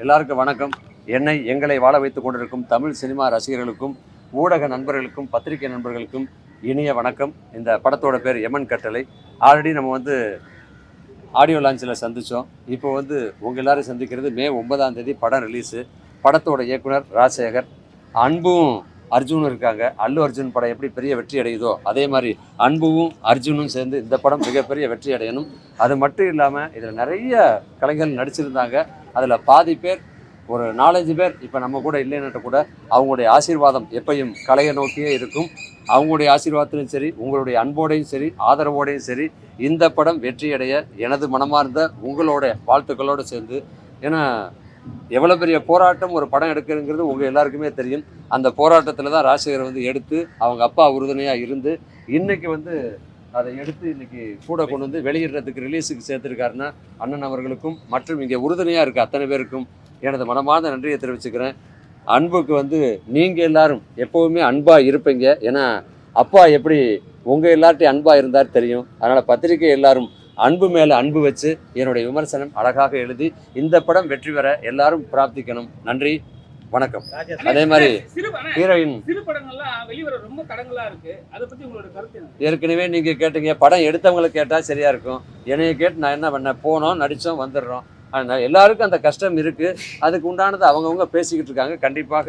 எல்லாருக்கும் வணக்கம். எங்களை வாழ வைத்துக் கொண்டிருக்கும் தமிழ் சினிமா ரசிகர்களுக்கும் ஊடக நண்பர்களுக்கும் பத்திரிகை நண்பர்களுக்கும் இனிய வணக்கம். இந்த படத்தோட பேர் எமன் கட்டளை. ஆல்ரெடி நம்ம ஆடியோ லான்ச்சில் சந்தித்தோம். இப்போ உங்கள் எல்லாரும் சந்திக்கிறது மே 9ஆம் தேதி படம் ரிலீஸு. படத்தோட இயக்குனர் ராஜசேகர், அன்பும் அர்ஜுனும் இருக்காங்க. அல்லு அர்ஜுன் படம் எப்படி பெரிய வெற்றி அடையுதோ அதே மாதிரி அன்பும் அர்ஜுனும் சேர்ந்து இந்த படம் மிகப்பெரிய வெற்றி அடையணும். அது மட்டும் இல்லாமல் இதில் நிறைய கலைஞர்கள் நடிச்சிருந்தாங்க. அதில் பாதி பேர், ஒரு 4-5 பேர் இப்போ நம்ம கூட இல்லைன்னுட்டு கூட அவங்களுடைய ஆசீர்வாதம் எப்பையும் கலையை நோக்கியே இருக்கும். அவங்களுடைய ஆசீர்வாதத்திலும் சரி, உங்களுடைய அன்போடையும் சரி, ஆதரவோடையும் சரி, இந்த படம் வெற்றியடைய எனது மனமார்ந்த உங்களோட வாழ்த்துக்களோடு சேர்ந்து, ஏன்னா எவ்வளோ பெரிய போராட்டம் ஒரு படம் எடுக்கிறதுங்கிறது உங்கள் எல்லாருக்குமே தெரியும். அந்த போராட்டத்தில் தான் ராஜசேகர் எடுத்து அவங்க அப்பா உறுதுணையாக இருந்து இன்னைக்கு அதை எடுத்து இன்னைக்கு கூட கொண்டு வெளியிடுறதுக்கு ரிலீஸுக்கு சேர்த்துருக்காருன்னா அண்ணன் அவர்களுக்கும் மற்றும் இங்கே உறுதுணையாக இருக்க அத்தனை பேருக்கும் எனது மனமார்ந்த நன்றியை தெரிவிச்சுக்கிறேன். அன்புக்கு நீங்கள் எல்லாரும் எப்போவுமே அன்பாக இருப்பீங்க. ஏன்னா அப்பா எப்படி உங்கள் எல்லார்ட்டையும் அன்பாக இருந்தார் தெரியும். அதனால் பத்திரிகை எல்லாரும் அன்பு மேலே அன்பு வச்சு என்னுடைய விமர்சனம் அழகாக எழுதி இந்த படம் வெற்றி பெற எல்லாரும் பிரார்த்திக்கணும். நன்றி, வணக்கம். அதே மாதிரி ஹீரோயின் ஏற்கனவே நீங்கள் கேட்டீங்க, படம் எடுத்தவங்களை கேட்டால் சரியா இருக்கும். என்னைய கேட்டு நான் என்ன பண்ணேன், போனோம், நடித்தோம், வந்துடுறோம். அதனால் எல்லாருக்கும் அந்த கஷ்டம் இருக்குது. அதுக்கு உண்டானது அவங்கவுங்க பேசிக்கிட்டு இருக்காங்க. கண்டிப்பாக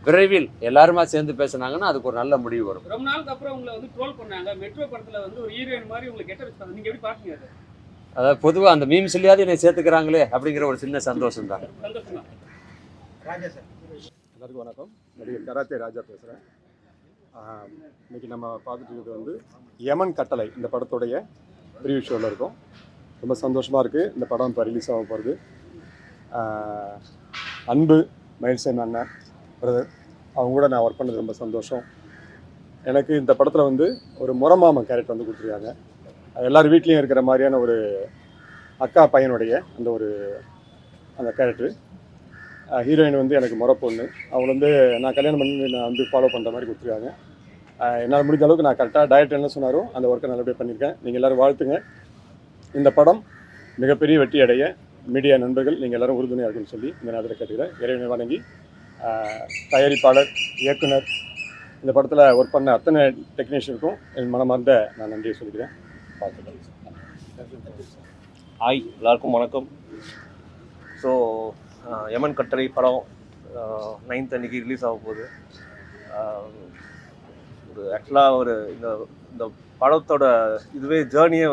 விரைவில் எல்லாருமா சேர்ந்து பேசினாங்கன்னா அதுக்கு ஒரு நல்ல முடிவு வரும். ரொம்ப நாளுக்கு அப்புறம் உங்களை ட்ரோல் பண்ணாங்க. மெட்ரோ படத்துல ஒரு ஹீரோயின் மாதிரி உங்களை கெட்ட வச்சாங்க. நீங்க எப்படி பாத்தீங்க? அதாவது பொதுவாக அந்த மீம்ஸ் இல்லையாவது என்னை சேர்த்துக்கிறாங்களே அப்படிங்கிற ஒரு சின்ன சந்தோஷம் தான். எல்லாருக்கும் வணக்கம். நடிகர் கராத்தே ராஜா பேசுகிறேன். இன்னைக்கு நம்ம பார்த்துட்டு இருக்கிறது யமன் கட்டளை, இந்த படத்துடைய ப்ரிவியூ ஷோவில் இருக்கும். ரொம்ப சந்தோஷமாக இருக்குது. இந்த படம் இப்போ ரிலீஸ் ஆக போகிறது. அன்பு மயில்சேன் அண்ணன் பிரதர், அவங்க கூட நான் ஒர்க் பண்ணது ரொம்ப சந்தோஷம். எனக்கு இந்த படத்தில் ஒரு முறமாமன் கேரக்டர் கொடுத்துருக்காங்க. எல்லார் வீட்லேயும் இருக்கிற மாதிரியான ஒரு அக்கா பையனுடைய அந்த கேரக்டர். ஹீரோயின் எனக்கு முறை பொண்ணு. அவங்க நான் கல்யாணம் பண்ணி நான் ஃபாலோ பண்ணுற மாதிரி கொடுத்துருக்காங்க. என்னால் முடிஞ்ச அளவுக்கு நான் கரெக்டாக டயட் என்ன சொன்னாரோ அந்த ஒர்க்கை நல்லபடியாக பண்ணியிருக்கேன். நீங்கள் எல்லோரும் வாழ்த்துங்க. இந்த படம் மிகப்பெரிய வெற்றி அடைய மீடியா நண்பர்கள் நீங்கள் எல்லோரும் உறுதுணையாக இருக்குன்னு சொல்லி இந்த நேரத்தில் கேட்டுக்கிறேன். இறைவனை வணங்கி தயாரிப்பாளர், இயக்குனர், இந்த படத்தில் ஒர்க் பண்ண அத்தனை டெக்னீஷியனுக்கும் என் மனமார்ந்த நான் நன்றியை சொல்லிக்கிறேன். பார்த்துக்கிறேன். ஹாய், எல்லாருக்கும் வணக்கம். ஸோ யமன் கட்டளை படம் 9th அன்றைக்கி ரிலீஸ் ஆக போகுது. ஆக்சுவலாக இந்த படத்தோட இதுவே ஜேர்னியே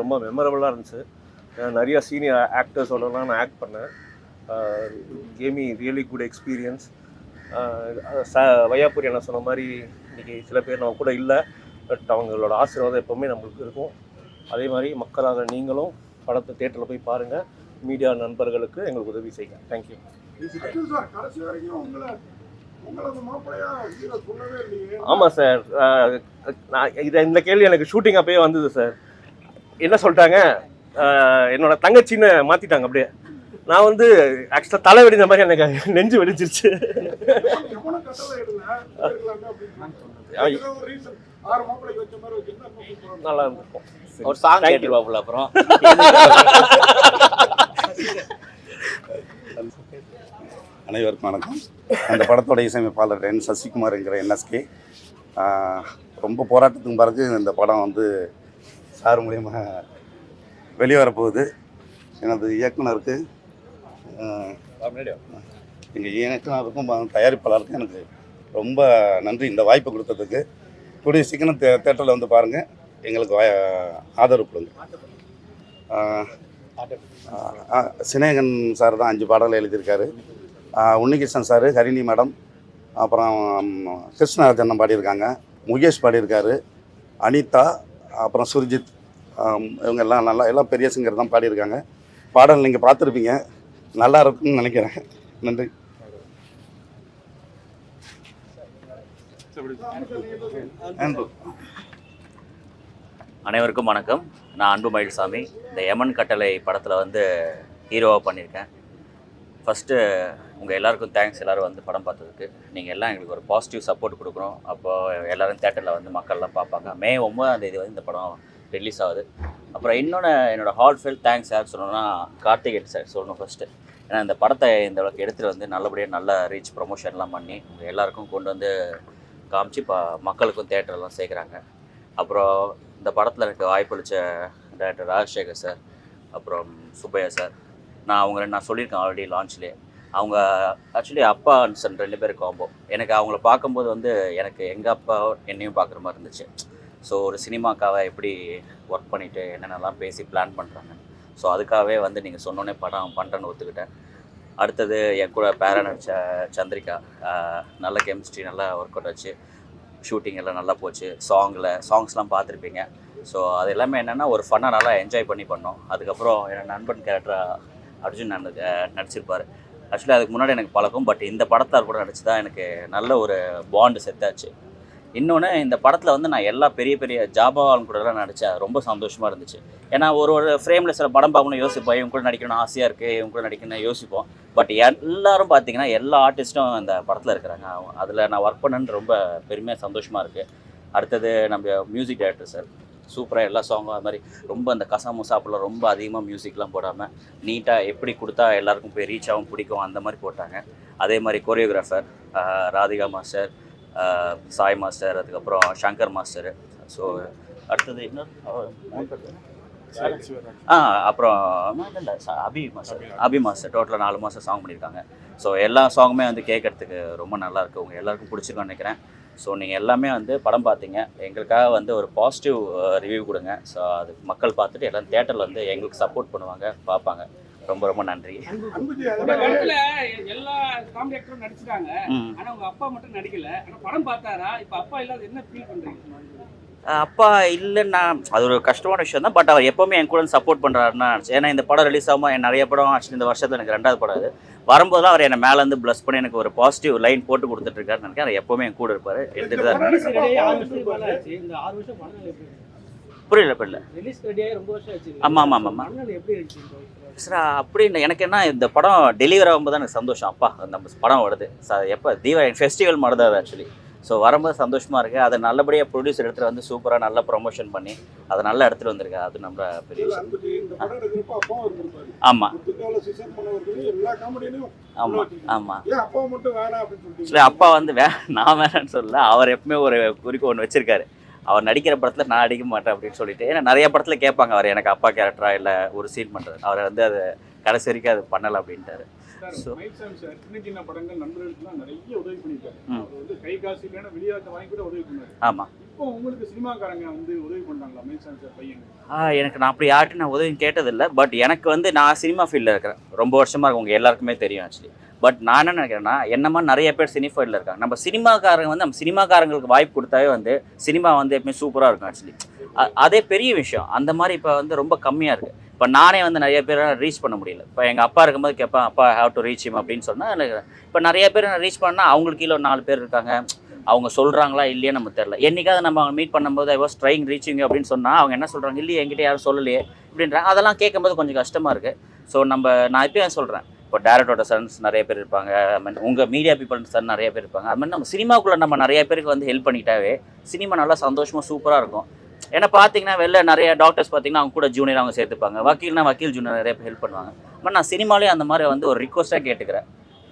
ரொம்ப மெமரபுளாக இருந்துச்சு. நிறைய சீனியர் ஆக்டர்ஸோடலாம் நான் ஆக்ட் பண்ணேன். கேமி ரியலி குட் எக்ஸ்பீரியன்ஸ். வையாபுரி என்ன சொன்ன மாதிரி இன்றைக்கி சில பேர் நம்ம கூட இல்லை, பட் அவங்களோட ஆசீர்வாதம் எப்போவுமே நம்மளுக்கு இருக்கும். அதே மாதிரி மக்களாக நீங்களும் படத்தை தேட்டரில் போய் பாருங்கள். மீடியா நண்பர்களுக்கு எங்களுக்கு உதவி செய்யுங்க. தேங்க்யூ. ஆமாம் சார், இந்த கேள்வி எனக்கு ஷூட்டிங் அப்பயே வந்தது சார். என்ன சொல்லிட்டாங்க, என்னோட தங்கச்சின்னு மாற்றிட்டாங்க. அப்படியே நான் ஆக்சுவலாக தலை வெடிந்த மாதிரி எனக்கு நெஞ்சு வெடிச்சிருச்சு. நல்லா இருந்திருக்கும். ஒரு சாங் கேட்டுருவாப்புல. அப்புறம் அனைவருக்கும் வணக்கம். அந்த படத்தோட இசையமைப்பாளர் சசிகுமார் என்கிற NSK. ரொம்ப போராட்டத்துக்கு பிறகு இந்த படம் சார் மூலியமாக வெளியே வரப்போகுது. எனது இயக்குனருக்கு, எங்கள் இயக்குனருக்கும் தயாரிப்பாளருக்கும் எனக்கு ரொம்ப நன்றி இந்த வாய்ப்பு கொடுத்ததுக்கு. கூடிய சீக்கிரம் தேட்டரில் பாருங்கள், எங்களுக்கு ஆதரவு கொடுங்க. சினேகன் சார் தான் 5 பாடல்கள் எழுதியிருக்காரு. உன்னிகிருஷ்ணன் சார், ஹரிணி மேடம், அப்புறம் கிருஷ்ணராஜன் பாடியிருக்காங்க, முகேஷ் பாடியிருக்காரு, அனிதா, அப்புறம் சுர்ஜித், இவங்க எல்லாம் பெரிய சிங்கர் தான் பாடியிருக்காங்க. பாடல் நீங்கள் பார்த்துருப்பீங்க, நல்லா இருக்குன்னு நினைக்கிறேன். நன்றி. அனைவருக்கும் வணக்கம். நான் அன்பு மயில்சாமி. இந்த யமன் கட்டளை படத்தில் ஹீரோவாக பண்ணியிருக்கேன். ஃபஸ்ட்டு உங்கள் எல்லாருக்கும் தேங்க்ஸ். எல்லோரும் படம் பார்த்ததுக்கு. நீங்கள் எல்லாம் எங்களுக்கு ஒரு பாசிட்டிவ் சப்போர்ட் கொடுக்குறோம். அப்போது எல்லோரும் தேட்டரில் மக்கள்லாம் பார்ப்பாங்க. மே 9ஆம் தேதி இந்த படம் ரிலீஸ் ஆகுது. அப்புறம் இன்னொன்று என்னோடய ஹார்ட் ஃபெல் தேங்க்ஸ் யாருக்கு சொல்லணும்னா கார்த்திகேயன் சார் சொல்லணும். ஃபஸ்ட்டு ஏன்னா இந்த படத்தை இந்த அளவுக்கு எடுத்துகிட்டு வந்து நல்லபடியாக நல்ல ரீச் ப்ரொமோஷன்லாம் பண்ணி உங்கள் எல்லாருக்கும் கொண்டு வந்து காமிச்சு இப்போ மக்களுக்கும் தேட்டர்லாம் சேர்க்குறாங்க. அப்புறம் இந்த படத்தில் எனக்கு வாய்ப்பளித்த டைரக்டர் ராஜசேகர் சார், அப்புறம் சுப்பையா சார், நான் சொல்லியிருக்கேன் ஆல்ரெடி லான்ச்லேயே. அவங்க ஆக்சுவலி அப்பா அண்ட் சன் 2 பேர் காம்போ. எனக்கு அவங்கள பார்க்கும்போது வந்து எனக்கு எங்கள் அப்பா என்னையும் பார்க்குற மாதிரி இருந்துச்சு. ஸோ ஒரு சினிமாக்காக எப்படி ஒர்க் பண்ணிவிட்டு என்னென்னலாம் பேசி பிளான் பண்ணுறாங்க. ஸோ அதுக்காகவே வந்து நீங்கள் சொன்னோன்னே படம் பண்ணுறேன்னு ஒத்துக்கிட்டேன். அடுத்தது என் கூட பேரா நடித்த சந்திரிகா, நல்ல கெமிஸ்ட்ரி, நல்லா ஒர்க் அவுட் ஆச்சு. ஷூட்டிங் எல்லாம் நல்லா போச்சு. சாங்ஸ்லாம் பார்த்துருப்பீங்க. ஸோ அது எல்லாமே என்னென்னா ஒரு ஃபன்னாக நல்லா என்ஜாய் பண்ணி பண்ணோம். அதுக்கப்புறம் என் நண்பன் கேரக்டராக அர்ஜுன் நடிச்சிருப்பார். ஆக்சுவலி அதுக்கு முன்னாடி எனக்கு பழக்கம், பட் இந்த படத்தால் கூட நடிச்சு தான் எனக்கு நல்ல ஒரு பாண்டு செட்டாச்சு. இன்னொன்று, இந்த படத்தில் வந்து நான் எல்லா பெரிய பெரிய ஜாபாவாலும் கூடலாம் நடித்தேன். ரொம்ப சந்தோஷமாக இருந்துச்சு. ஏன்னா ஒரு ஃப்ரேமில் சில படம் பார்க்கணும் யோசிப்போம், இவங்க கூட நடிக்கணும் ஆசையாக இருக்குது, இவங்க கூட நடிக்கணும்னு யோசிப்போம். பட் எல்லாரும் பார்த்தீங்கன்னா எல்லா ஆர்டிஸ்ட்டும் அந்த படத்தில் இருக்கிறாங்க. அதில் நான் ஒர்க் பண்ணேன்னு ரொம்ப பெருமையாக சந்தோஷமாக இருக்குது. அடுத்தது நம்ம மியூசிக் டைரக்டர் சார் சூப்பராக எல்லா சாங்கும் அது மாதிரி ரொம்ப அந்த கசாமுசாப்பில் ரொம்ப அதிகமாக மியூசிக்லாம் போடாமல் நீட்டாக எப்படி கொடுத்தா எல்லாருக்கும் போய் ரீச் ஆகும் பிடிக்கும் அந்த மாதிரி போட்டாங்க. அதே மாதிரி choreographer Radhika master, Sai master, அதுக்கப்புறம் சங்கர் மாஸ்டர். ஸோ அடுத்தது அப்புறம் அபி மாஸ்டர் டோட்டலாக 4 மாதம் சாங் பண்ணியிருக்காங்க. ஸோ எல்லா சாங்குமே வந்து கேட்குறதுக்கு ரொம்ப நல்லாயிருக்கு. உங்கள் எல்லாருக்கும் பிடிச்சிருக்குன்னு நினைக்கிறேன். ஸோ நீங்கள் எல்லாமே வந்து படம் பார்த்தீங்க, எங்களுக்காக வந்து ஒரு பாசிட்டிவ் ரிவ்யூ கொடுங்க. ஸோ அது மக்கள் பார்த்துட்டு எல்லாம் தேட்டரில் வந்து எங்களுக்கு சப்போர்ட் பண்ணுவாங்க, பார்ப்பாங்க. ரொம்ப ரொம்ப நன்றி. எல்லா காமெடி ஆக்டரும் நடிச்சிட்டாங்க, ஆனா உங்க அப்பா மட்டும் நடிக்கல. ஆனா படம் பார்த்தாரா? இப்ப அப்பா இல்லாத என்ன ஃபீல் பண்றீங்க? அப்பா இல்லைன்னா அது ஒரு கஷ்டமான விஷயம் தான். பட் அவர் எப்போவுமே என் கூட சப்போர்ட் பண்ணுறாருன்னா, ஏன்னா இந்த படம் ரிலீஸ் ஆகும்போது நிறைய படம் ஆக்சுவலி இந்த வருஷத்தில் எனக்கு 2வது படம் அது வரும்போது தான் அவர் என்னை மேலேருந்து ப்ளஸ் பண்ணி எனக்கு ஒரு பாசிட்டிவ் லைன் போட்டு கொடுத்துட்ருக்காரு. நினைக்கிறேன் அவர் எப்போவுமே என் கூட இருப்பார், எடுத்துகிட்டு தான் இருப்பார். புரியல. ஆமாம். சார் அப்படி இல்லை, எனக்கு என்ன இந்த படம் டெலிவரி ஆகும்போது தான் எனக்கு சந்தோஷம். அப்பா நம்ம படம் வருது எப்போ தீபாவளி ஃபெஸ்டிவல் மாதிரி தான் அது ஆக்சுவலி. ஸோ வரும்போது சந்தோஷமாக இருக்குது. அதை நல்லபடியாக ப்ரொடியூசர் எடுத்துகிட்டு வந்து சூப்பராக நல்லா ப்ரொமோஷன் பண்ணி அதை நல்லா எடுத்துகிட்டு வந்திருக்கேன். அது நம்ம பெரிய விஷயம். ஆமாம். இல்லை அப்பா வந்து நான் வேணான்னு சொல்லல, அவர் எப்பவுமே ஒரு குறிக்கோள் ஒன்று வச்சுருக்காரு. அவர் நடிக்கிற படத்தில் நான் நடிக்க மாட்டேன் அப்படின்னு சொல்லிட்டு. ஏன்னா நிறைய படத்தில் கேட்பாங்க அவர் எனக்கு அப்பா கேரக்டரா இல்லை ஒரு சீன் பண்ணுறது. அவர் வந்து அதை கடைசி வரைக்கும் அது பண்ணலை அப்படின்ட்டாரு. சின்ன படங்கள் நண்பர்களுக்குலாம் நிறைய உதவி பண்ணிருக்காரு. அவர் வந்து கை காசு இல்லைன்னா வெளியாட்ட வாங்கி கூட உதவி பண்ணாரு. ஆமாம். இப்போ உங்களுக்கு சினிமாக்காரங்க வந்து உதவி பண்ணாங்களா மைல்சாமி சார் பையன்? எனக்கு நான் அப்படி யார்கிட்ட நான் உதவி கேட்டதில்லை. பட் எனக்கு வந்து நான் சினிமா ஃபீல்டில் இருக்கிறேன், ரொம்ப வருஷமாக இருக்கும், உங்கள் எல்லாருக்குமே தெரியும் ஆக்சுவலி. பட் நான் என்ன நினைக்கிறேன்னா, என்னமா நிறைய பேர் சினி ஃபீல்டில் இருக்காங்க. நம்ம சினிமாக்காரங்க வந்து நம்ம சினிமாக்காரங்களுக்கு வாய்ப்பு கொடுத்தாவே வந்து சினிமா வந்து எப்பவுமே சூப்பராக இருக்கும் ஆக்சுவலி. அதே பெரிய விஷயம். அந்த மாதிரி இப்போ வந்து ரொம்ப கம்மியாக இருக்குது. இப்போ நானே வந்து நிறைய பேரை ரீச் பண்ண முடியல. இப்போ எங்கள் அப்பா இருக்கும்போது கேட்பேன், அப்பா ஹேவ் டு ரீச் ஹிம் அப்படின்னு சொன்னால். இப்போ நிறைய பேர் ரீச் பண்ணால் அவங்களுக்கு கீழே 4 பேர் இருக்காங்க. அவங்க சொல்கிறாங்களா இல்லையே நம்ம தெரில. என்றைக்காவது நம்ம அவங்க மீட் பண்ணும்போது ஐ வாஸ் ட்ரைங் ரீச்சிங் அப்படின்னு சொன்னால் அவங்க என்ன சொல்கிறாங்க, இல்லையே என்கிட்ட யாரும் சொல்லலையே அப்படின்றாங்க. அதெல்லாம் கேட்கும்போது கொஞ்சம் கஷ்டமாக இருக்குது. ஸோ நான் இப்போ சொல்கிறேன், இப்போ டேரக்டரோட சன்ஸ் நிறைய பேர் இருப்பாங்க, ஐ மீன் உங்கள் மீடியா பீப்புள் சன் நிறைய பேர் இருப்பாங்க. அது மாதிரி நம்ம சினிமாக்குள்ளே நம்ம நிறைய பேருக்கு வந்து ஹெல்ப் பண்ணிட்டாவே சினிமா நல்லா சந்தோஷமாக சூப்பராக இருக்கும். ஏன்னா பார்த்தீங்கன்னா வெளில நிறைய டாக்டர்ஸ் பார்த்தீங்கன்னா அவங்க கூட ஜூனியர் அவங்க சேர்த்துப்பாங்க, வக்கீல் ஜூனியர் நிறைய பேர் ஹெல்ப் பண்ணுவாங்க. பட் நான் சினிமாலேயே அந்த மாதிரி வந்து ஒரு ரிக்வஸ்ட்டாக கேட்டுக்கிறேன்.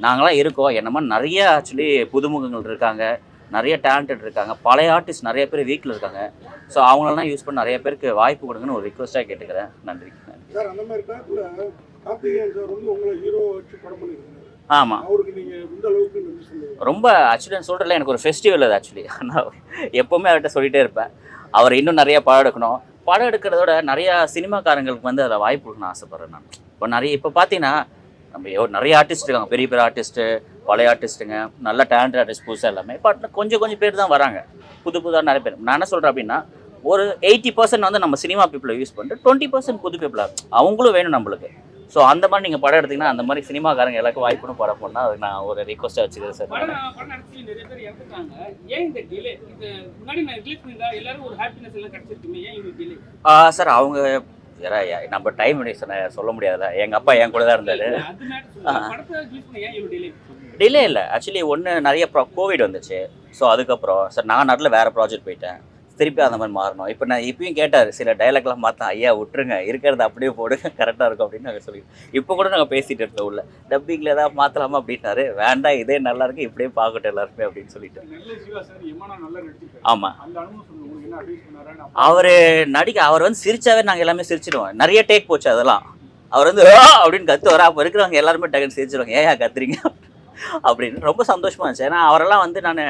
நாங்களாம் இருக்கோம், என்ன மாதிரி நிறைய ஆக்சுவலி புதுமுகங்கள் இருக்காங்க, நிறைய டேலண்டட் இருக்காங்க, பழைய ஆர்டிஸ்ட் நிறைய பேர் வீட்டில் இருக்காங்க. ஸோ அவங்களெல்லாம் யூஸ் பண்ணி நிறைய பேருக்கு வாய்ப்பு கொடுங்கன்னு ஒரு ரிக்வஸ்ட்டாக கேட்டுக்கிறேன். நன்றி. ஆமாம். ரொம்ப ஆக்சுவலி நான் சொல்கிறேன், எனக்கு ஒரு ஃபெஸ்டிவல் அது ஆக்சுவலி. ஆனால் எப்போவுமே அவர்கிட்ட சொல்லிகிட்டே இருப்பேன், அவர் இன்னும் நிறைய படம் எடுக்கணும். படம் எடுக்கிறதோட நிறையா சினிமாக்காரங்களுக்கு வந்து அதில் வாய்ப்பு கொடுக்கணும்னு ஆசைப்பட்றேன் நான். இப்போ பார்த்தீங்கன்னா நம்ம நிறைய ஆர்டிஸ்ட் இருக்காங்க, பெரிய பெரிய ஆர்டிஸ்ட்டு, பழைய ஆர்டிஸ்ட்டுங்க, நல்ல டேலண்டட் ஆர்டிஸ்ட் புதுசாக எல்லாமே. பட் கொஞ்சம் பேர் தான் வராங்க, புதுசாக நிறைய பேர். நான் என்ன சொல்கிறேன் அப்படின்னா, ஒரு 80% வந்து நம்ம சினிமா பீப்புளை யூஸ் பண்ணிட்டு 20% புது பீப்புளாக அவங்களும் வேணும் நம்மளுக்கு. ஸோ அந்த மாதிரி நீங்கள் படம் எடுத்திங்கன்னா அந்த மாதிரி சினிமாக்காரங்க எல்லாருக்கும் வாய்ப்புன்னு படம் போனால் அதுக்கு நான் ஒரு ரிக்வஸ்ட்டாக வச்சுக்கிறேன் சார். சார் அவங்க நம்ம டைம் சொல்ல முடியாதுல்ல. எங்கள் அப்பா என் கூட தான் இருந்தார். டிலே இல்லை ஆக்சுவலி. ஒன்று நிறைய கோவிட் வந்துச்சு. ஸோ அதுக்கப்புறம் சார் நான் நாட்டில் வேறு ப்ராஜெக்ட் போயிட்டேன். திருப்பி அந்த மாதிரி மாறணும். இப்போ நான் இப்பயும் கேட்டார், சில டைலாக்லாம் பார்த்தேன், ஐயா விட்டுருங்க, இருக்கிறத அப்படியே போடுங்க, கரெக்டாக இருக்கும் அப்படின்னு நாங்கள் சொல்லிடுவோம். இப்போ கூட நாங்கள் பேசிகிட்டு இருக்கோம் உள்ள, டப்பிங்கில் ஏதாவது மாற்றலாமா அப்படின்னாரு. வேண்டாம், இதே நல்லா இருக்கு, இப்படியே பார்க்கட்டும் எல்லாருமே அப்படின்னு சொல்லிட்டு. நெல்லை சிவா சார் எமனா நல்லா நடிச்சிருக்காரு. ஆமாம், அந்த அனுபவம் சொல்லுங்க, உங்களுக்கு என்ன அட்வைஸ் பண்ணாரா? அவர் வந்து சிரிச்சாவே நாங்கள் எல்லாமே சிரிச்சிடுவோம். நிறைய டேக் போச்சு அதெல்லாம். அவர் வந்து அப்படின்னு கத்துவார், அப்போ இருக்கிறவங்க எல்லாருமே டக்குன்னு சிரிச்சிடுவாங்க, ஏன் கத்துறீங்க அப்படின்னு. ரொம்ப சந்தோஷமா இருந்துச்சு. ஏன்னா அவரெல்லாம் வந்து நான்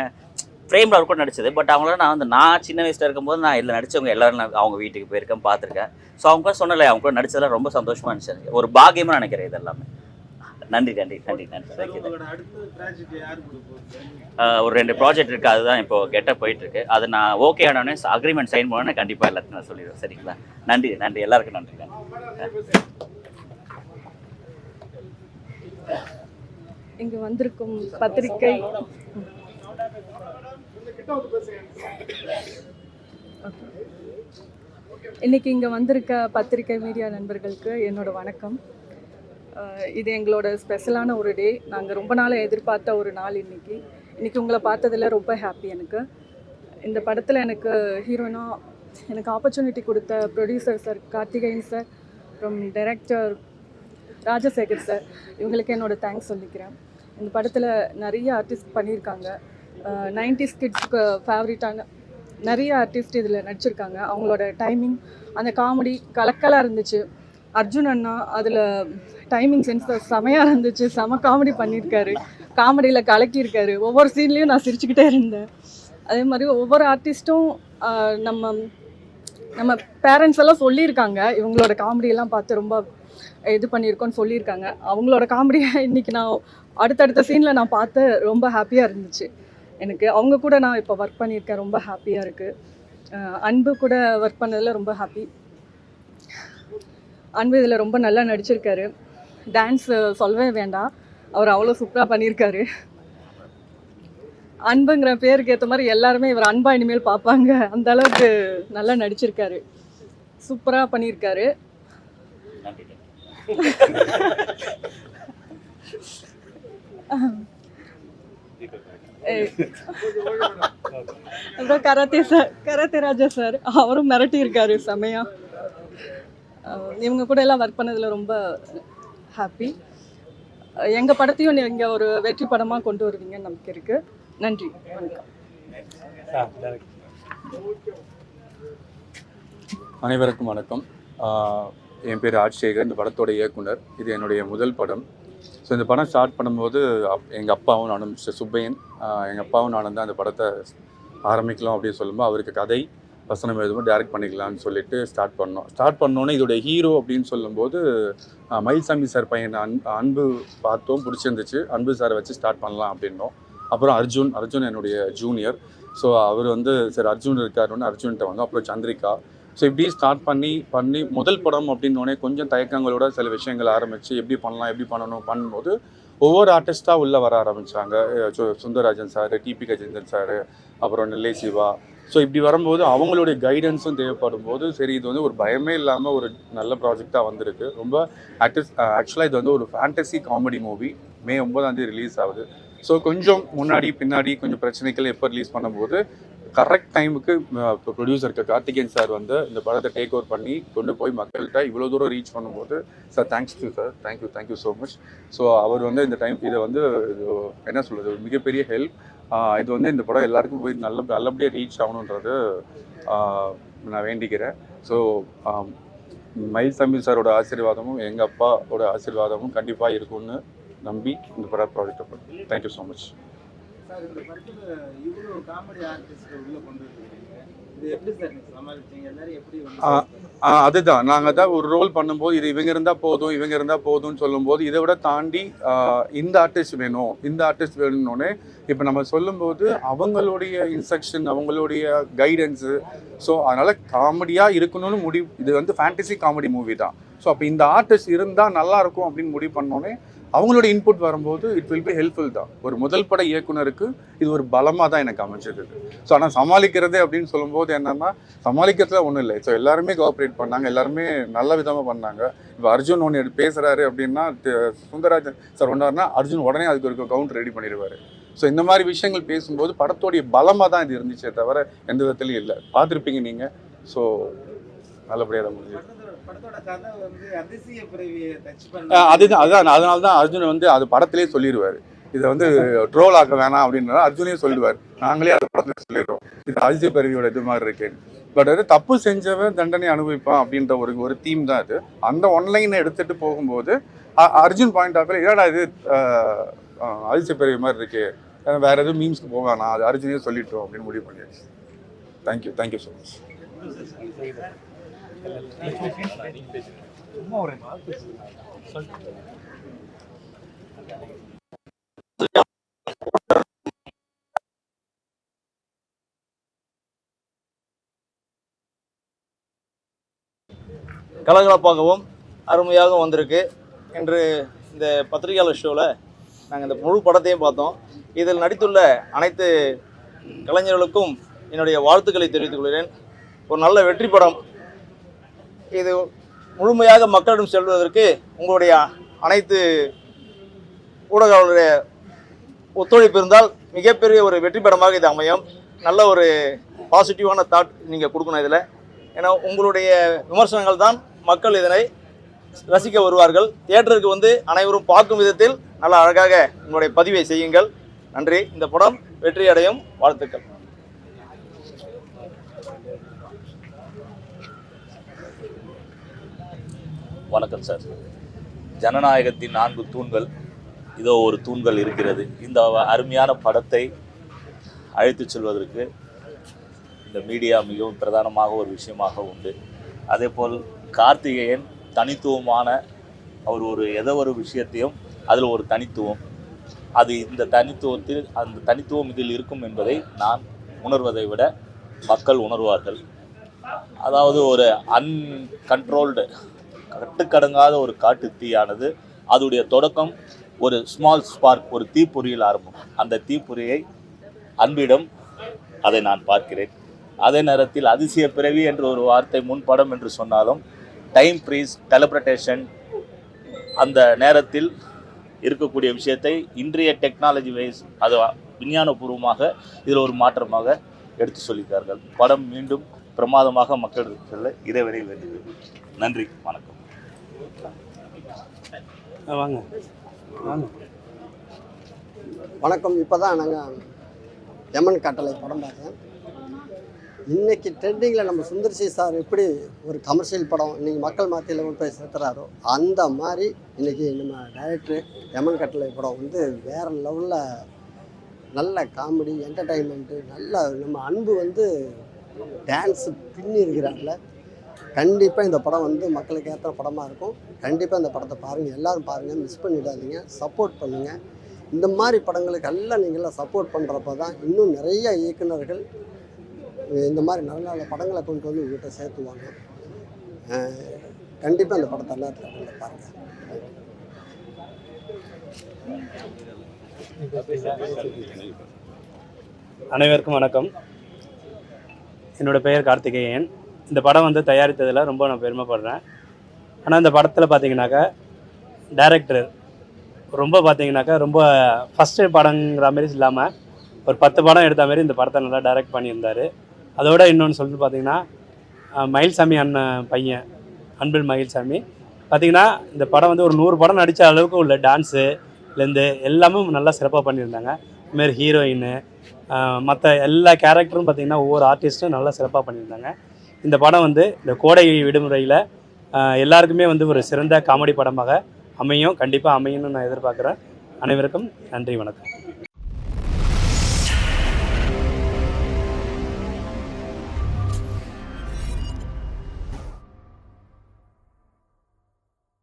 ஃப்ரேமில் அவர் கூட நடிச்சது. பட் அவங்களாம் நான் சின்ன வயசில் இருக்கும்போது நான் இதில் நடித்தவங்க எல்லோரும் அவங்க வீட்டுக்கு போயிருக்கேன், பார்த்துருக்கேன். ஸோ அவங்க கூட சொன்னல, அவங்க கூட நடிச்சதெல்லாம் ரொம்ப சந்தோஷமாக இருந்துச்சு. ஒரு பாக்கியமாக நினைக்கிறேன் இது எல்லாமே. நன்றி. ஒரு 2 ப்ராஜெக்ட் இருக்குது, அதுதான் இப்போ கெட்டப் போயிட்டுருக்கு. அது நான் ஓகே ஆனோடனே அக்ரிமெண்ட் சைன் பண்ணோன்னே கண்டிப்பாக எல்லாத்தையும் நான் சொல்லிடுவேன். சரிங்களா? நன்றி, எல்லாருக்கும் நன்றி. இங்கு வந்திருக்கும் பத்திரிகை இன்னைக்கு இங்கே வந்திருக்க பத்திரிகை மீடியா நண்பர்களுக்கு என்னோட வணக்கம். இது எங்களோட ஸ்பெஷலான ஒரு டே. நாங்கள் ரொம்ப நாளாக எதிர்பார்த்த ஒரு நாள் இன்னைக்கு உங்களை பார்த்ததில் ரொம்ப ஹாப்பி. எனக்கு இந்த படத்தில் எனக்கு ஹீரோயினாக எனக்கு ஆப்பர்ச்சுனிட்டி கொடுத்த ப்ரொடியூசர் சார் கார்த்திகேயன் சார், அப்புறம் டைரக்டர் ராஜசேகர் சார், இவங்களுக்கு என்னோட தேங்க்ஸ் சொல்லிக்கிறேன். இந்த படத்தில் நிறைய ஆர்டிஸ்ட் பண்ணியிருக்காங்க. 90s கிட்ஸ்க்கு ஃபேவரட்டான நிறைய ஆர்டிஸ்ட் இதில் நடிச்சிருக்காங்க. அவங்களோட டைமிங், அந்த காமெடி கலக்கலாக இருந்துச்சு. அர்ஜுன் அண்ணா அதில் டைமிங் சென்ஸ் செமையாக இருந்துச்சு. செம காமெடி பண்ணியிருக்காரு, காமெடியில் கலக்கியிருக்காரு. ஒவ்வொரு சீன்லேயும் நான் சிரிச்சுக்கிட்டே இருந்தேன். அதே மாதிரி ஒவ்வொரு ஆர்டிஸ்ட்டும் நம்ம பேரண்ட்ஸ் எல்லாம் சொல்லியிருக்காங்க, இவங்களோட காமெடியெல்லாம் பார்த்து ரொம்ப இது பண்ணியிருக்கோன்னு சொல்லியிருக்காங்க. அவங்களோட காமெடியை இன்றைக்கி நான் அடுத்தடுத்த சீனில் நான் பார்த்து ரொம்ப ஹாப்பியாக இருந்துச்சு எனக்கு. அவங்க கூட நான் இப்போ ஒர்க் பண்ணியிருக்கேன், ரொம்ப ஹாப்பியாக இருக்குது. அன்பு கூட ஒர்க் பண்ணதில் ரொம்ப ஹாப்பி. அன்பு இதில் ரொம்ப நல்லா நடிச்சிருக்காரு. டான்ஸ் சொல்லவே வேண்டாம், அவர் அவ்வளோ சூப்பராக பண்ணியிருக்காரு. அன்புங்கிற பேருக்கு ஏற்ற மாதிரி எல்லாருமே இவர் அன்பா இனிமேல் பார்ப்பாங்க, அந்த அளவுக்கு நல்லா நடிச்சிருக்காரு, சூப்பராக பண்ணியிருக்காரு. அப்புறம் கராத்தே ராஜா சார், அவரும் மிரட்டியிருக்காரு செமையா. இவங்க கூட எல்லாம் ஒர்க் பண்ணதில் ரொம்ப ஹாப்பி. எங்கள் படத்தையும் நீங்கள் ஒரு வெற்றி படமாக கொண்டு வருவீங்கன்னு நம்பிக்கை இருக்குது. நன்றி, வணக்கம். அனைவருக்கும் வணக்கம். என் பேர் ராஜசேகர், இந்த படத்தோட இயக்குனர். இது என்னுடைய முதல் படம். ஸோ இந்த படம் ஸ்டார்ட் பண்ணும்போது எங்கள் அப்பாவும் நானும், மிஸ்டர் சுப்பையன், எங்கள் அப்பாவும் நானும் தான் அந்த படத்தை ஆரம்பிக்கலாம் அப்படின்னு சொல்லும்போது அவருக்கு கதை வசனம் எதுவும் டைரக்ட் பண்ணிக்கலாம்னு சொல்லிட்டு ஸ்டார்ட் பண்ணோன்னே இதோடைய ஹீரோ அப்படின்னு சொல்லும்போது மயில்சாமி சார் பையன் அன்பு பார்த்தோம், பிடிச்சிருந்துச்சு. அன்பு சாரை வச்சு ஸ்டார்ட் பண்ணலாம் அப்படின்னோம். அப்புறம் அர்ஜுன் என்னுடைய ஜூனியர். ஸோ அவர் வந்து சரி அர்ஜுன் இருக்காருன்னு அர்ஜுன்கிட்ட வந்து, அப்புறம் சந்திரிகா. ஸோ இப்படி ஸ்டார்ட் பண்ணி முதல் படம் அப்படின்னோடனே கொஞ்சம் தயக்கங்களோட சில விஷயங்கள் ஆரம்பித்து எப்படி பண்ணணும் பண்ணும்போது ஒவ்வொரு ஆர்டிஸ்ட்டாக உள்ளே வர ஆரம்பித்தாங்க. Sundararajan sir, TP Gajendran sir, அப்புறம் நெல்லை சிவா. ஸோ இப்படி வரும்போது அவங்களுடைய கைடன்ஸும் தேவைப்படும் போது சரி இது வந்து ஒரு பயமே இல்லாமல் ஒரு நல்ல ப்ராஜெக்டாக வந்திருக்கு. ரொம்ப ஆக்சுவலாக இது வந்து ஒரு ஃபேண்டசி காமெடி மூவி. மே 9 ரிலீஸ் ஆகுது. ஸோ கொஞ்சம் முன்னாடி பின்னாடி கொஞ்சம் பிரச்சனைகள் எப்போ ரிலீஸ் பண்ணும்போது கரெக்ட் டைமுக்கு இப்போ ப்ரொடியூசருக்கு கார்த்திகேயன் சார் வந்து இந்த படத்தை டேக் ஓவர் பண்ணி கொண்டு போய் மக்கள்கிட்ட இவ்வளோ தூரம் ரீச் பண்ணும்போது sir thanks to sir, thank you so much. So அவர் வந்து இந்த டைம் இதை வந்து என்ன சொல்கிறது, ஒரு மிகப்பெரிய ஹெல்ப். இது வந்து இந்த படம் எல்லாருக்கும் போய் நல்லபடியாக ரீச் ஆகணுன்றது நான் வேண்டிக்கிறேன். ஸோ மயில்சாமி சாரோட ஆசீர்வாதமும் எங்கள் அப்பாவோட ஆசீர்வாதமும் கண்டிப்பாக இருக்கும்னு நம்பி இந்த படம் ப்ராஜெக்டை பண்ணேன். Thank you so much. சார், இந்த படத்தில் இவ்வளோ காமெடி ஆர்டிஸ்ட் உள்ள கொண்டு வந்துருக்கீங்க, இது எப்படி சார் நீங்கள் சமாளிச்சீங்க? எல்லாரும் எப்படி அதுதான் நாங்கள் தான் ஒரு ரோல் பண்ணும்போது இது இவங்க இருந்தால் போதும்னு சொல்லும்போது இதை விட தாண்டி இந்த ஆர்டிஸ்ட் வேணும்னோடனே இப்போ நம்ம சொல்லும்போது அவங்களுடைய இன்ஸ்ட்ரக்ஷன், அவங்களுடைய கைடன்ஸு. ஸோ அதனால் காமெடியாக இருக்கணும்னு இது வந்து ஃபேண்டசி காமெடி மூவி தான். ஸோ அப்போ இந்த ஆர்டிஸ்ட் இருந்தால் நல்லாயிருக்கும் அப்படின்னு முடிவு பண்ணோன்னே அவங்களோட இன்புட் வரும்போது இட் வில் பி ஹெல்ப்ஃபுல் தான். ஒரு முதல் பட இயக்குனருக்கு இது ஒரு பலமாக தான் எனக்கு அமைச்சிருக்கு. ஸோ ஆனால் சமாளிக்கிறதே அப்படின்னு சொல்லும்போது என்னன்னா, சமாளிக்கிறதுல ஒன்றும் இல்லை. ஸோ எல்லாருமே கோஆப்ரேட் பண்ணாங்க, எல்லாருமே நல்ல விதமாக பண்ணாங்க. இப்போ அர்ஜுன் ஒன்று பேசுகிறாரு அப்படின்னா, சுந்தரராஜன் சார் ஒன்றாருன்னா அர்ஜுன் உடனே அதுக்கு ஒரு கவுண்டர் ரெடி பண்ணிடுவார். ஸோ இந்த மாதிரி விஷயங்கள் பேசும்போது படத்தோடைய பலமாக தான் இது இருந்துச்சே தவிர எந்த விதத்துலையும் இல்லை. பார்த்துருப்பீங்க நீங்கள். ஸோ நல்லபடியாக தான் முடிஞ்சது. படத்தோட கதை வந்து அதிசய பிறவியை டச் அதான் அதனால தான் அர்ஜுன் வந்து அது படத்திலே சொல்லிடுவார். இதை வந்து ட்ரோல் ஆக்க வேணாம் அப்படின்னா அர்ஜுனே சொல்லிடுவார். நாங்களே அது படத்துல சொல்லிடுறோம், இது அதிசய பிறவியோட இது மாதிரி இருக்கேன்னு. பட் அது தப்பு செஞ்சவன் தண்டனை அனுபவிப்பான் அப்படின்ற ஒரு தீம் தான் அது. அந்த ஒன்லைனை எடுத்துகிட்டு போகும்போது அர்ஜுன் பாயிண்ட் ஆஃப் என்னடா இது அதிசய பிறவி மாதிரி இருக்கு, வேற எதுவும் மீம்ஸ்க்கு போக வேணாம், அது அர்ஜுனே சொல்லிட்டோம் அப்படின்னு முடிவு பண்ணியாச்சு. Thank you so much. கலகலப்பாகவும் அருமையாக வந்திருக்கு. இன்று இந்த பத்திரிகையாளர் ஷோவில் நாங்கள் இந்த முழு படத்தையும் பார்த்தோம். இதில் நடித்துள்ள அனைத்து கலைஞர்களுக்கும் என்னுடைய வாழ்த்துக்களை தெரிவித்துக் கொள்கிறேன். ஒரு நல்ல வெற்றி படம். இது முழுமையாக மக்களிடம் செல்வதற்கு உங்களுடைய அனைத்து ஊடகங்களுடைய ஒத்துழைப்பு இருந்தால் மிகப்பெரிய ஒரு வெற்றி படமாக இது அமையும். நல்ல ஒரு பாசிட்டிவான தாட் நீங்கள் கொடுக்கணும் இதில். ஏன்னா உங்களுடைய விமர்சனங்கள் தான் மக்கள் இதனை ரசிக்க வருவார்கள். தியேட்டருக்கு வந்து அனைவரும் பார்க்கும் விதத்தில் நல்ல அழகாக உங்களுடைய பதிவை செய்யுங்கள். நன்றி. இந்த படம் வெற்றி அடையும். வாழ்த்துக்கள். வணக்கம் சார். ஜனநாயகத்தின் 4 தூண்கள், இதோ ஒரு தூண்கள் இருக்கிறது. இந்த அருமையான படத்தை அழைத்து செல்வதற்கு இந்த மீடியா மிகவும் பிரதானமாக ஒரு விஷயமாக உண்டு. அதேபோல் கார்த்திகேயன் தனித்துவமான ஏதோ ஒரு விஷயத்தையும் அதில் ஒரு தனித்துவம், அது இந்த தனித்துவத்தில் அந்த தனித்துவம் இதில் இருக்கும் என்பதை நான் உணர்வதை விட மக்கள் உணர்வார்கள். அதாவது ஒரு அன்கண்ட்ரோல்டு கட்டுக்கடங்காத ஒரு காட்டு தீயானது அதோடைய தொடக்கம் ஒரு ஸ்மால் ஸ்பார்க், ஒரு தீப்பொறியில் ஆரம்பம். அந்த தீப்பொறியை அன்பிடம் அதை நான் பார்க்கிறேன். அதே நேரத்தில் அதிசய பிறவி என்ற ஒரு வார்த்தை முன்படம் என்று சொன்னாலும் டைம் ப்ரீஸ் டெலிப்ரேட்டேஷன் அந்த நேரத்தில் இருக்கக்கூடிய விஷயத்தை இன்றைய டெக்னாலஜி வைஸ் அது விஞ்ஞானபூர்வமாக இதில் ஒரு மாற்றமாக எடுத்து சொல்லியிருக்கார்கள். படம் மீண்டும் பிரமாதமாக மக்களுக்கு செல்ல இறைவனை வேண்டுகிறேன். நன்றி, வணக்கம். வாங்க வாங்க. வணக்கம். இப்போ தான் நாங்கள் எமன் கட்டளை படம் பார்த்தேன். இன்றைக்கி ட்ரெண்டிங்கில் நம்ம சுந்தர்சி சார் எப்படி ஒரு கமர்ஷியல் படம் இன்றைக்கி மக்கள் மத்தியில் கொண்டு போய் சேர்த்துறாரோ அந்த மாதிரி இன்றைக்கி நம்ம டைரக்டரு எமன் கட்டளை படம் வந்து வேறு லெவலில் நல்ல காமெடி என்டர்டைன்மெண்ட்டு நல்ல நம்ம அன்பு வந்து டான்ஸு பின்னி இருக்கிறாங்கள. கண்டிப்பாக இந்த படம் வந்து மக்களுக்கு ஏற்ற படமாக இருக்கும். கண்டிப்பாக இந்த படத்தை பாருங்கள், எல்லோரும் பாருங்கள், மிஸ் பண்ணிடாதீங்க, சப்போர்ட் பண்ணுங்கள். இந்த மாதிரி படங்களுக்கு எல்லாம் நீங்களாம் சப்போர்ட் பண்ணுறப்ப தான் இன்னும் நிறைய இயக்குநர்கள் இந்த மாதிரி நல்ல நல்ல படங்களை கொண்டு வந்து உங்கள்கிட்ட சேர்த்துவாங்க. கண்டிப்பாக இந்த படத்தை எல்லாத்தையும் பாருங்கள். அனைவருக்கும் வணக்கம். என்னோட பெயர் கார்த்திகேயன். இந்த படம் வந்து தயாரித்ததில் ரொம்ப நான் பெருமைப்படுறேன். ஆனால் இந்த படத்தில் பார்த்தீங்கன்னாக்கா டைரக்டர் ரொம்ப பார்த்தீங்கன்னாக்கா ரொம்ப ஃபஸ்ட்டு படங்கிற மாதிரி இல்லாமல் ஒரு 10 படம் எடுத்த மாதிரி இந்த படத்தை நல்லா டைரக்ட் பண்ணியிருந்தார். அதோட இன்னொன்று சொல்லிட்டு பார்த்தீங்கன்னா மயில்சாமி அண்ணன் பையன் அன்பில் மயில்சாமி பார்த்திங்கன்னா இந்த படம் வந்து ஒரு 100 படம் நடித்த அளவுக்கு உள்ள டான்ஸுலேருந்து எல்லாமே நல்லா சிறப்பாக பண்ணியிருந்தாங்க. இதுமாரி ஹீரோயின் மற்ற எல்லா கேரக்டரும் பார்த்திங்கன்னா ஒவ்வொரு ஆர்டிஸ்ட்டும் நல்லா சிறப்பாக பண்ணியிருந்தாங்க. இந்த படம் வந்து இந்த கோடை விடுமுறையில் எல்லாருக்குமே வந்து ஒரு சிறந்த காமெடி படமாக அமையும், கண்டிப்பாக அமையும்னு நான் எதிர்பார்க்குறேன். அனைவருக்கும் நன்றி, வணக்கம்.